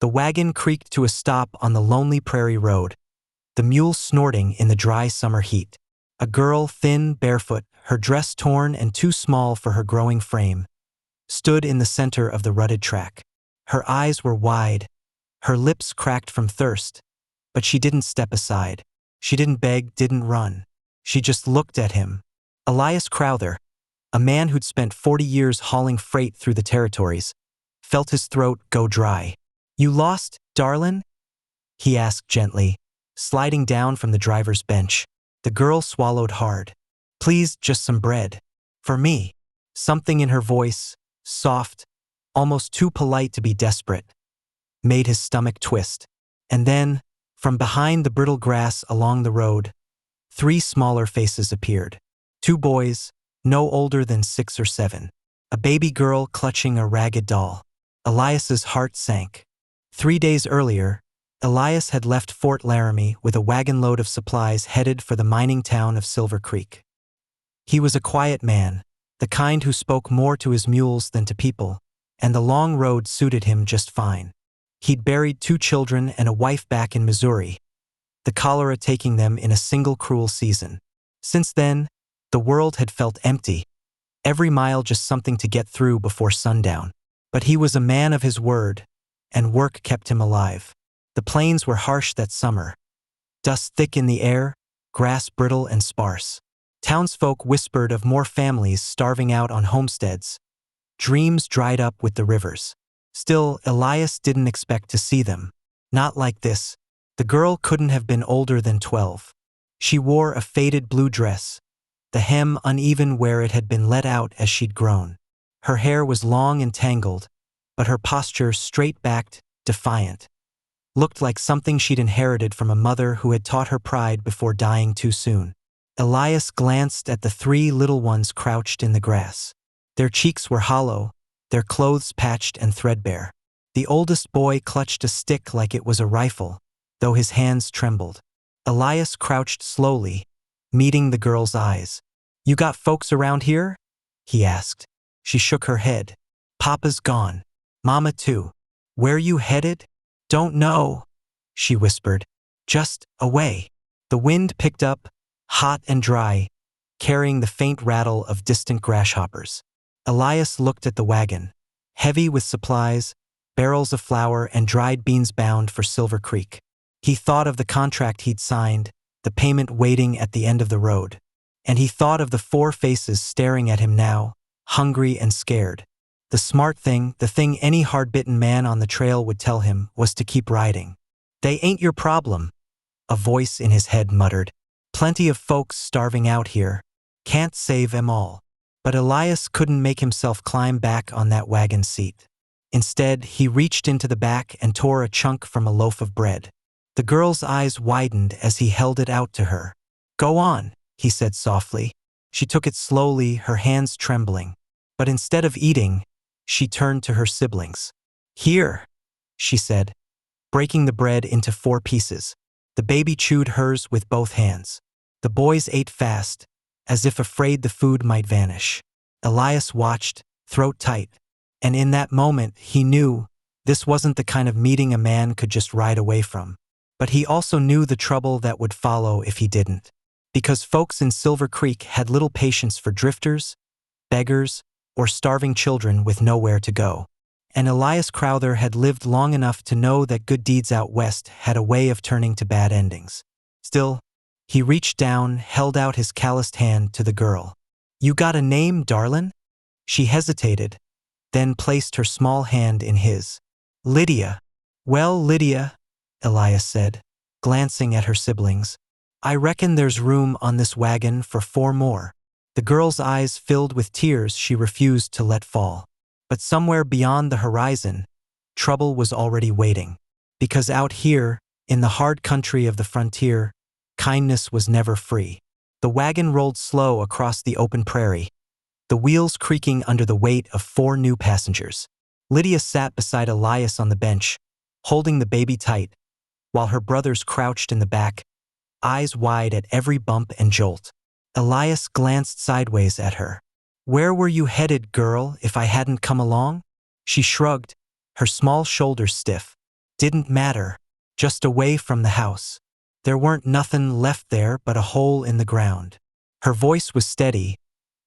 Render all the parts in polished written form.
The wagon creaked to a stop on the lonely prairie road, the mules snorting in the dry summer heat. A girl, thin, barefoot, her dress torn and too small for her growing frame, stood in the center of the rutted track. Her eyes were wide, her lips cracked from thirst, but she didn't step aside. She didn't beg, didn't run. She just looked at him. Elias Crowther, a man who'd spent 40 years hauling freight through the territories, felt his throat go dry. "You lost, darlin'?" he asked gently, sliding down from the driver's bench. The girl swallowed hard. "Please, just some bread. For me." Something in her voice, soft, almost too polite to be desperate, made his stomach twist. And then, from behind the brittle grass along the road, 3 smaller faces appeared. 2 boys, no older than 6 or 7. A baby girl clutching a ragged doll. Elias's heart sank. 3 days earlier, Elias had left Fort Laramie with a wagon load of supplies headed for the mining town of Silver Creek. He was a quiet man, the kind who spoke more to his mules than to people, and the long road suited him just fine. He'd buried 2 children and a wife back in Missouri, the cholera taking them in a single cruel season. Since then, the world had felt empty, every mile just something to get through before sundown. But he was a man of his word, and work kept him alive. The plains were harsh that summer, dust thick in the air, grass brittle and sparse. Townsfolk whispered of more families starving out on homesteads. Dreams dried up with the rivers. Still, Elias didn't expect to see them. Not like this. The girl couldn't have been older than 12. She wore a faded blue dress, the hem uneven where it had been let out as she'd grown. Her hair was long and tangled, but her posture straight-backed, defiant. Looked like something she'd inherited from a mother who had taught her pride before dying too soon. Elias glanced at the 3 little ones crouched in the grass. Their cheeks were hollow, their clothes patched and threadbare. The oldest boy clutched a stick like it was a rifle, though his hands trembled. Elias crouched slowly, meeting the girl's eyes. "You got folks around here?" he asked. She shook her head. "Papa's gone. Mama too." "Where you headed?" "Don't know," she whispered. "Just away." The wind picked up, hot and dry, carrying the faint rattle of distant grasshoppers. Elias looked at the wagon, heavy with supplies, barrels of flour and dried beans bound for Silver Creek. He thought of the contract he'd signed, the payment waiting at the end of the road. And he thought of the 4 faces staring at him now, hungry and scared. The smart thing, the thing any hard-bitten man on the trail would tell him, was to keep riding. "They ain't your problem," a voice in his head muttered. "Plenty of folks starving out here. Can't save 'em all." But Elias couldn't make himself climb back on that wagon seat. Instead, he reached into the back and tore a chunk from a loaf of bread. The girl's eyes widened as he held it out to her. "Go on," he said softly. She took it slowly, her hands trembling. But instead of eating, she turned to her siblings. "Here," she said, breaking the bread into 4 pieces. The baby chewed hers with both hands. The boys ate fast, as if afraid the food might vanish. Elias watched, throat tight, and in that moment he knew this wasn't the kind of meeting a man could just ride away from. But he also knew the trouble that would follow if he didn't. Because folks in Silver Creek had little patience for drifters, beggars, or starving children with nowhere to go. And Elias Crowther had lived long enough to know that good deeds out west had a way of turning to bad endings. Still, he reached down, held out his calloused hand to the girl. "You got a name, darlin'?" She hesitated, then placed her small hand in his. "Lydia." "Well, Lydia," Elias said, glancing at her siblings, "I reckon there's room on this wagon for 4 more. The girl's eyes filled with tears she refused to let fall. But somewhere beyond the horizon, trouble was already waiting. Because out here, in the hard country of the frontier, kindness was never free. The wagon rolled slow across the open prairie, the wheels creaking under the weight of 4 new passengers. Lydia sat beside Elias on the bench, holding the baby tight, while her brothers crouched in the back, eyes wide at every bump and jolt. Elias glanced sideways at her. "Where were you headed, girl, if I hadn't come along?" She shrugged, her small shoulders stiff. Didn't matter. Just away from the house. There weren't nothing left there but a hole in the ground. Her voice was steady,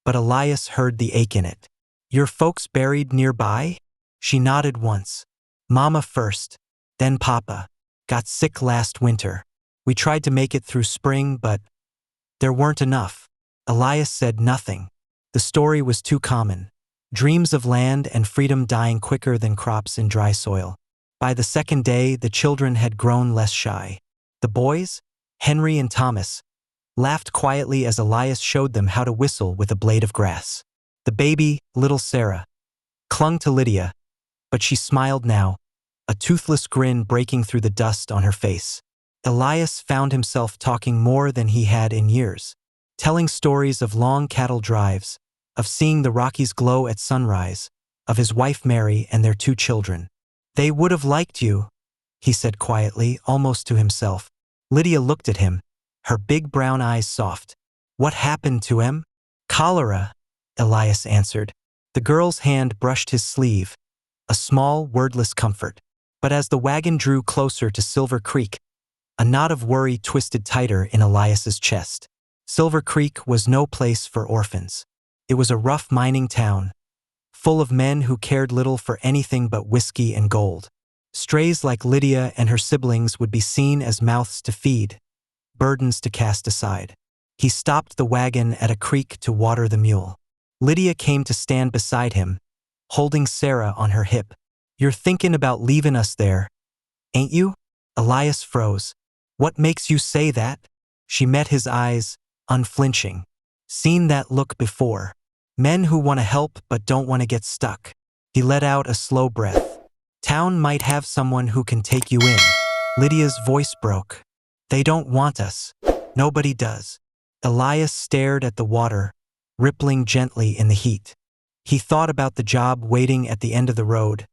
but Elias heard the ache in it. Your folks buried nearby? She nodded once. Mama first, then Papa. Got sick last winter. We tried to make it through spring, but there weren't enough. Elias said nothing. The story was too common. Dreams of land and freedom dying quicker than crops in dry soil. By the second day, the children had grown less shy. The boys, Henry and Thomas, laughed quietly as Elias showed them how to whistle with a blade of grass. The baby, little Sarah, clung to Lydia, but she smiled now, a toothless grin breaking through the dust on her face. Elias found himself talking more than he had in years, telling stories of long cattle drives, of seeing the Rockies glow at sunrise, of his wife Mary and their 2 children. They would have liked you, he said quietly, almost to himself. Lydia looked at him, her big brown eyes soft. What happened to him? Cholera, Elias answered. The girl's hand brushed his sleeve, a small, wordless comfort. But as the wagon drew closer to Silver Creek, a knot of worry twisted tighter in Elias's chest. Silver Creek was no place for orphans. It was a rough mining town, full of men who cared little for anything but whiskey and gold. Strays like Lydia and her siblings would be seen as mouths to feed, burdens to cast aside. He stopped the wagon at a creek to water the mule. Lydia came to stand beside him, holding Sarah on her hip. You're thinking about leaving us there, ain't you? Elias froze. What makes you say that? She met his eyes, unflinching. Seen that look before. Men who want to help but don't want to get stuck. He let out a slow breath. Town might have someone who can take you in. Lydia's voice broke. They don't want us. Nobody does. Elias stared at the water, rippling gently in the heat. He thought about the job waiting at the end of the road,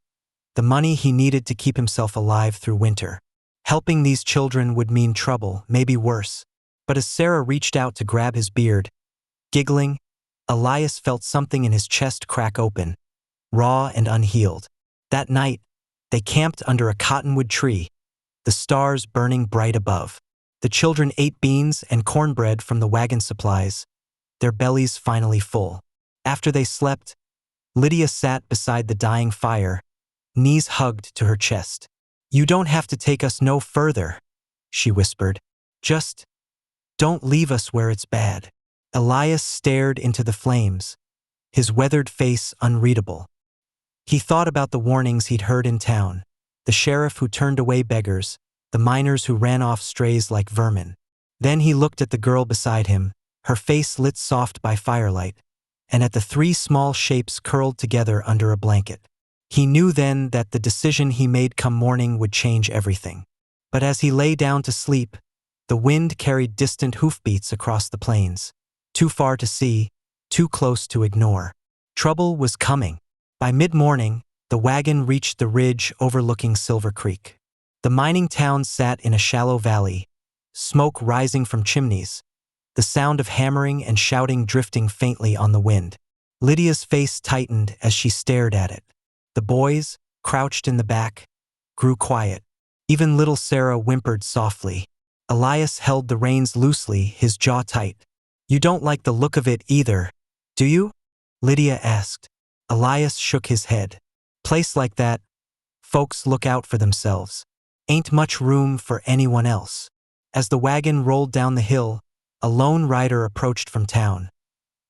the money he needed to keep himself alive through winter. Helping these children would mean trouble, maybe worse. But as Sarah reached out to grab his beard, giggling, Elias felt something in his chest crack open, raw and unhealed. That night, they camped under a cottonwood tree, the stars burning bright above. The children ate beans and cornbread from the wagon supplies, their bellies finally full. After they slept, Lydia sat beside the dying fire, knees hugged to her chest. You don't have to take us no further, she whispered. Just don't leave us where it's bad. Elias stared into the flames, his weathered face unreadable. He thought about the warnings he'd heard in town, the sheriff who turned away beggars, the miners who ran off strays like vermin. Then he looked at the girl beside him, her face lit soft by firelight, and at the 3 small shapes curled together under a blanket. He knew then that the decision he made come morning would change everything. But as he lay down to sleep, the wind carried distant hoofbeats across the plains. Too far to see, too close to ignore. Trouble was coming. By mid-morning, the wagon reached the ridge overlooking Silver Creek. The mining town sat in a shallow valley, smoke rising from chimneys, the sound of hammering and shouting drifting faintly on the wind. Lydia's face tightened as she stared at it. The boys, crouched in the back, grew quiet. Even little Sarah whimpered softly. Elias held the reins loosely, his jaw tight. You don't like the look of it either, do you? Lydia asked. Elias shook his head. Place like that, folks look out for themselves. Ain't much room for anyone else. As the wagon rolled down the hill, a lone rider approached from town.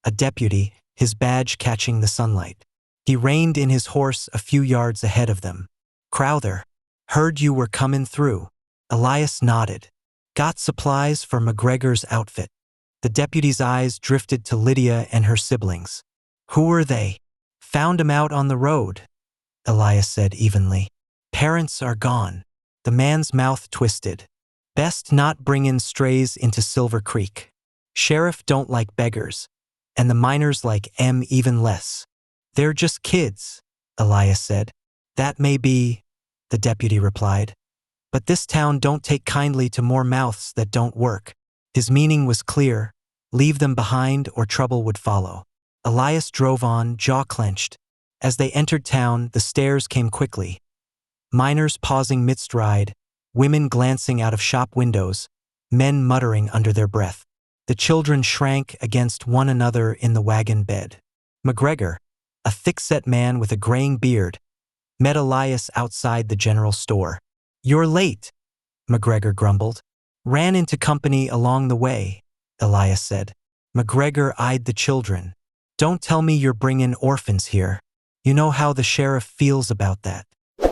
A deputy, his badge catching the sunlight. He reined in his horse a few yards ahead of them. Crowther, heard you were comin' through. Elias nodded. Got supplies for McGregor's outfit. The deputy's eyes drifted to Lydia and her siblings. Who were they? Found 'em out on the road, Elias said evenly. Parents are gone. The man's mouth twisted. Best not bring in strays into Silver Creek. Sheriff don't like beggars, and the miners like 'em even less. They're just kids, Elias said. That may be, the deputy replied. But this town don't take kindly to more mouths that don't work. His meaning was clear. Leave them behind or trouble would follow. Elias drove on, jaw clenched. As they entered town, the stairs came quickly. Miners pausing mid-stride, women glancing out of shop windows, men muttering under their breath. The children shrank against one another in the wagon bed. McGregor, a thick-set man with a graying beard, met Elias outside the general store. "You're late," McGregor grumbled. "Ran into company along the way," Elias said. McGregor eyed the children. "Don't tell me you're bringing orphans here. You know how the sheriff feels about that.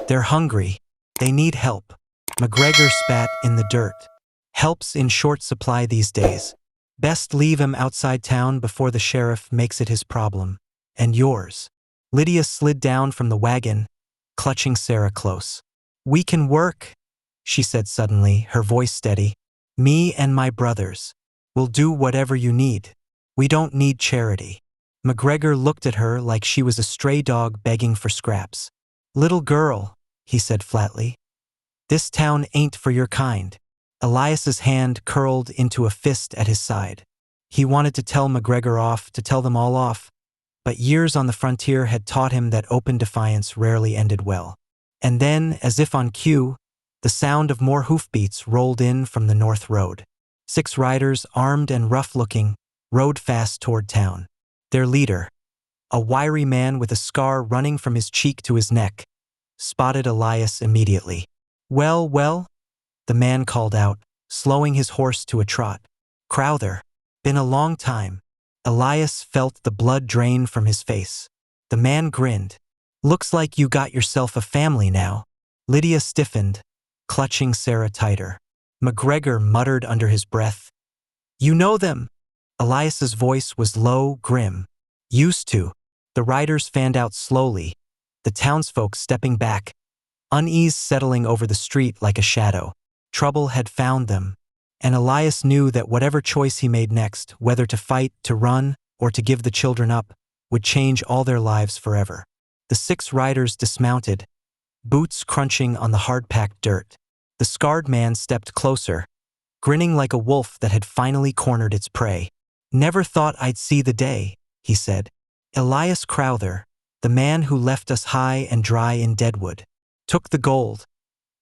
They're hungry. They need help." McGregor spat in the dirt. "Help's in short supply these days. Best leave him outside town before the sheriff makes it his problem. And yours." Lydia slid down from the wagon, clutching Sarah close. "We can work," she said suddenly, her voice steady. "Me and my brothers. We'll do whatever you need. We don't need charity." McGregor looked at her like she was a stray dog begging for scraps. "Little girl," he said flatly. "This town ain't for your kind." Elias's hand curled into a fist at his side. He wanted to tell McGregor off, to tell them all off, but years on the frontier had taught him that open defiance rarely ended well. And then, as if on cue, the sound of more hoofbeats rolled in from the north road. 6 riders, armed and rough-looking, rode fast toward town. Their leader, a wiry man with a scar running from his cheek to his neck, spotted Elias immediately. "Well, well," the man called out, slowing his horse to a trot. "Crowther. Been a long time." Elias felt the blood drain from his face. The man grinned. "Looks like you got yourself a family now." Lydia stiffened, clutching Sarah tighter. McGregor muttered under his breath, "You know them?" Elias's voice was low, grim. "Used to." The riders fanned out slowly, the townsfolk stepping back, unease settling over the street like a shadow. Trouble had found them, and Elias knew that whatever choice he made next, whether to fight, to run, or to give the children up, would change all their lives forever. The 6 riders dismounted, boots crunching on the hard-packed dirt. The scarred man stepped closer, grinning like a wolf that had finally cornered its prey. "Never thought I'd see the day," he said. "Elias Crowther, the man who left us high and dry in Deadwood, took the gold,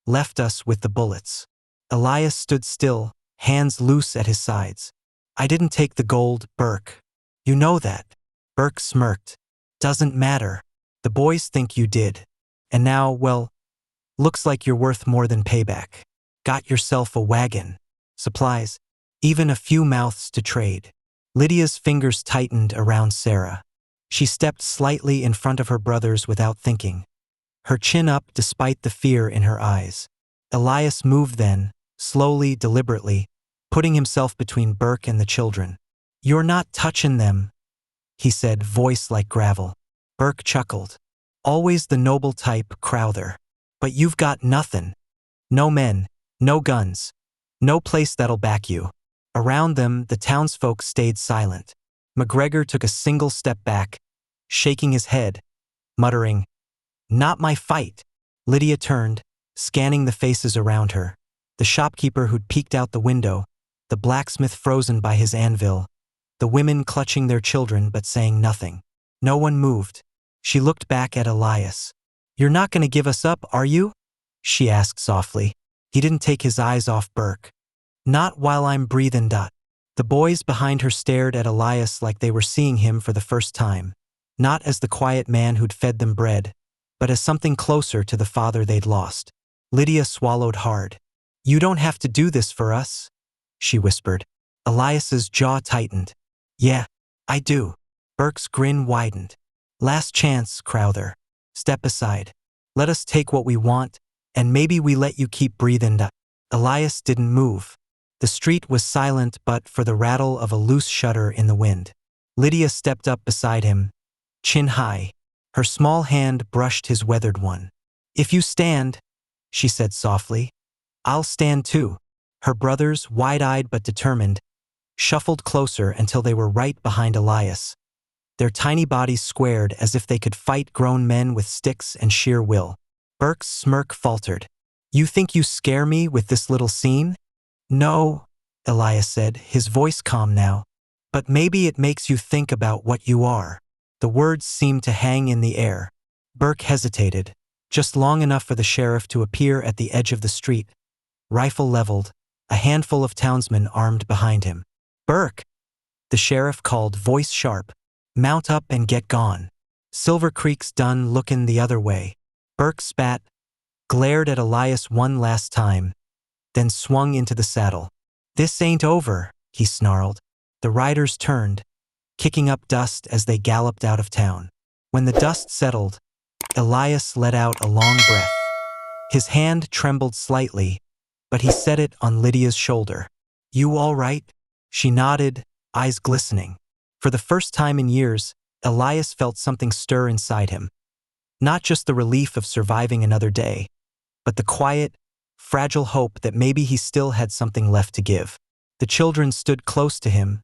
left us with the bullets." Elias stood still, hands loose at his sides. "I didn't take the gold, Burke. You know that." Burke smirked. "Doesn't matter. The boys think you did. And now, well, looks like you're worth more than payback. Got yourself a wagon, supplies, even a few mouths to trade." Lydia's fingers tightened around Sarah. She stepped slightly in front of her brothers without thinking, her chin up despite the fear in her eyes. Elias moved then, slowly, deliberately, putting himself between Burke and the children. "You're not touching them," he said, voice like gravel. Burke chuckled. "Always the noble type, Crowther. But you've got nothing. No men, no guns, no place that'll back you." Around them, the townsfolk stayed silent. McGregor took a single step back, shaking his head, muttering, "Not my fight." Lydia turned, scanning the faces around her. The shopkeeper who'd peeked out the window, the blacksmith frozen by his anvil, the women clutching their children but saying nothing. No one moved. She looked back at Elias. "You're not going to give us up, are you?" she asked softly. He didn't take his eyes off Burke. "Not while I'm breathing." The boys behind her stared at Elias like they were seeing him for the first time, not as the quiet man who'd fed them bread, but as something closer to the father they'd lost. Lydia swallowed hard. "You don't have to do this for us," she whispered. Elias's jaw tightened. "Yeah, I do." Burke's grin widened. "Last chance, Crowther. Step aside. Let us take what we want, and maybe we let you keep breathing." Elias didn't move. The street was silent but for the rattle of a loose shutter in the wind. Lydia stepped up beside him, chin high. Her small hand brushed his weathered one. "If you stand," she said softly, "I'll stand too." Her brothers, wide-eyed but determined, shuffled closer until they were right behind Elias, their tiny bodies squared as if they could fight grown men with sticks and sheer will. Burke's smirk faltered. "You think you scare me with this little scene?" "No," Elias said, his voice calm now. "But maybe it makes you think about what you are." The words seemed to hang in the air. Burke hesitated, just long enough for the sheriff to appear at the edge of the street, rifle leveled, a handful of townsmen armed behind him. "Burke," the sheriff called, voice sharp. "Mount up and get gone. Silver Creek's done lookin' the other way." Burke spat, glared at Elias one last time, then swung into the saddle. "This ain't over," he snarled. The riders turned, kicking up dust as they galloped out of town. When the dust settled, Elias let out a long breath. His hand trembled slightly, but he set it on Lydia's shoulder. "You all right?" She nodded, eyes glistening. For the first time in years, Elias felt something stir inside him. Not just the relief of surviving another day, but the quiet, fragile hope that maybe he still had something left to give. The children stood close to him,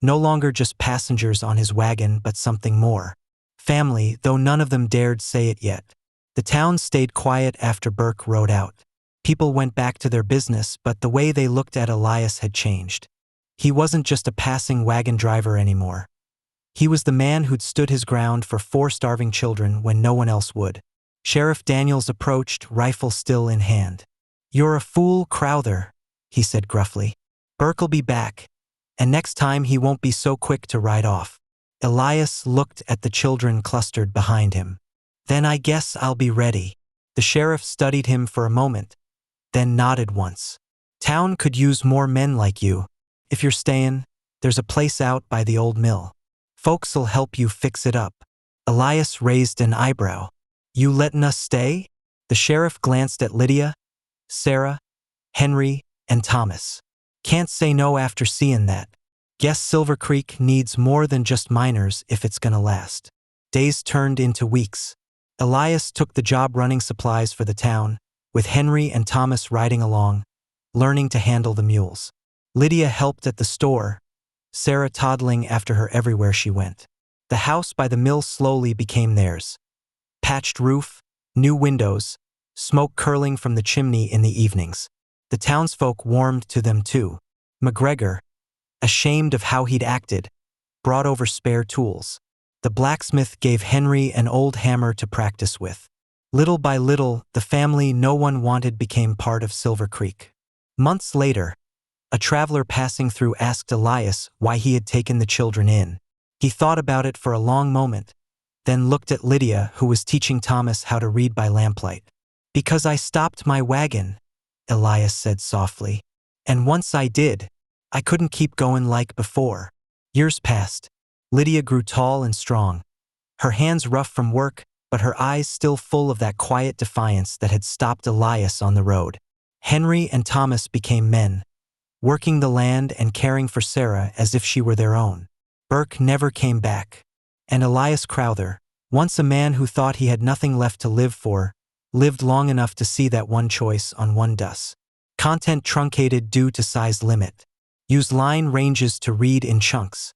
no longer just passengers on his wagon, but something more. Family, though none of them dared say it yet. The town stayed quiet after Burke rode out. People went back to their business, but the way they looked at Elias had changed. He wasn't just a passing wagon driver anymore. He was the man who'd stood his ground for 4 starving children when no one else would. Sheriff Daniels approached, rifle still in hand. "You're a fool, Crowther," he said gruffly. "Burke'll be back, and next time he won't be so quick to ride off." Elias looked at the children clustered behind him. "Then I guess I'll be ready." The sheriff studied him for a moment, then nodded once. "Town could use more men like you. If you're stayin', there's a place out by the old mill. Folks'll help you fix it up." Elias raised an eyebrow. "You lettin' us stay?" The sheriff glanced at Lydia, Sarah, Henry, and Thomas. "Can't say no after seein' that. Guess Silver Creek needs more than just miners if it's gonna last." Days turned into weeks. Elias took the job running supplies for the town, with Henry and Thomas riding along, learning to handle the mules. Lydia helped at the store, Sarah toddling after her everywhere she went. The house by the mill slowly became theirs. Patched roof, new windows, smoke curling from the chimney in the evenings. The townsfolk warmed to them too. McGregor, ashamed of how he'd acted, brought over spare tools. The blacksmith gave Henry an old hammer to practice with. Little by little, the family no one wanted became part of Silver Creek. Months later, a traveler passing through asked Elias why he had taken the children in. He thought about it for a long moment, then looked at Lydia, who was teaching Thomas how to read by lamplight. "Because I stopped my wagon," Elias said softly. "And once I did, I couldn't keep going like before." Years passed. Lydia grew tall and strong, her hands rough from work, but her eyes still full of that quiet defiance that had stopped Elias on the road. Henry and Thomas became men, working the land and caring for Sarah as if she were their own. Burke never came back. And Elias Crowther, once a man who thought he had nothing left to live for, lived long enough to see that one choice on one dus. Content truncated due to size limit. Use line ranges to read in chunks.